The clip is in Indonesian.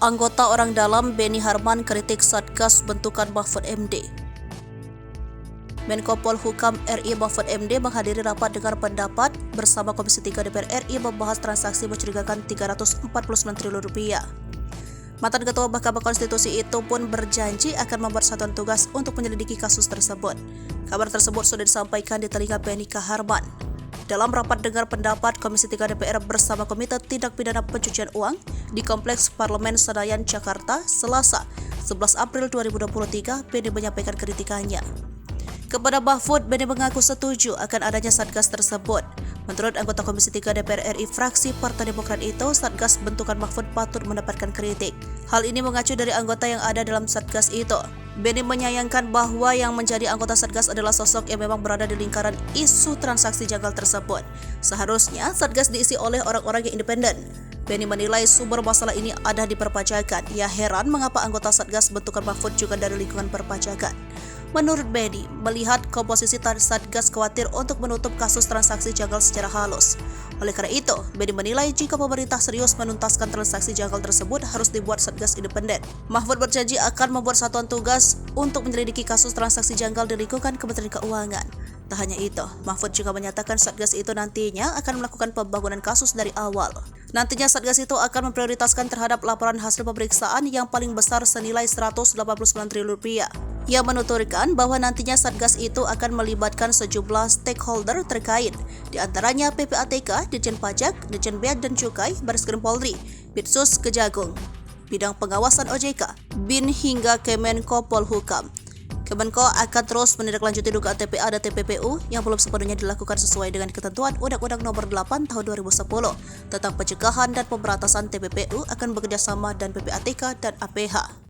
Anggota orang dalam Beni Harman kritik Satgas bentukan Mahfud MD. Menko Polhukam RI Mahfud MD menghadiri rapat dengar pendapat bersama Komisi 3 DPR RI membahas transaksi mencurigakan Rp349 triliun. Mantan Ketua Mahkamah Konstitusi itu pun berjanji akan membuat satuan tugas untuk menyelidiki kasus tersebut. Kabar tersebut sudah disampaikan di telinga Beni Harman. Dalam rapat dengar pendapat Komisi 3 DPR bersama Komite Tindak Pidana Pencucian Uang di Kompleks Parlemen Senayan, Jakarta, Selasa, 11 April 2023, Beni menyampaikan kritikannya. Kepada Mahfud, Beni mengaku setuju akan adanya Satgas tersebut. Menurut anggota Komisi 3 DPR RI fraksi Partai Demokrat itu, Satgas bentukan Mahfud patut mendapatkan kritik. Hal ini mengacu dari anggota yang ada dalam Satgas itu. Beni menyayangkan bahwa yang menjadi anggota Satgas adalah sosok yang memang berada di lingkaran isu transaksi janggal tersebut. Seharusnya Satgas diisi oleh orang-orang yang independen. Beni menilai sumber masalah ini ada di perpajakan. Ia heran mengapa anggota Satgas bentukan Mahfud juga dari lingkungan perpajakan. Menurut Beni, melihat komposisi Satgas khawatir untuk menutup kasus transaksi janggal secara halus. Oleh karena itu, Beni menilai jika pemerintah serius menuntaskan transaksi janggal tersebut harus dibuat Satgas independen. Mahfud berjanji akan membuat satuan tugas untuk menyelidiki kasus transaksi janggal di lingkungan Kementerian Keuangan. Tak hanya itu, Mahfud juga menyatakan Satgas itu nantinya akan melakukan pembangunan kasus dari awal. Nantinya Satgas itu akan memprioritaskan terhadap laporan hasil pemeriksaan yang paling besar senilai Rp189 triliun. Ia menuturkan bahwa nantinya Satgas itu akan melibatkan sejumlah stakeholder terkait, di antaranya PPATK, Ditjen Pajak, Ditjen Bea dan Cukai, Bareskrim Polri, Bitsus Kejagung, Bidang Pengawasan OJK, BIN hingga Kemenko Polhukam. Kemenko akan terus menindaklanjuti dugaan TPA dan TPPU yang belum sepenuhnya dilakukan sesuai dengan ketentuan Undang-Undang Nomor 8 Tahun 2010 tentang pencegahan dan pemberantasan TPPU akan bekerjasama dan PPATK dan APH.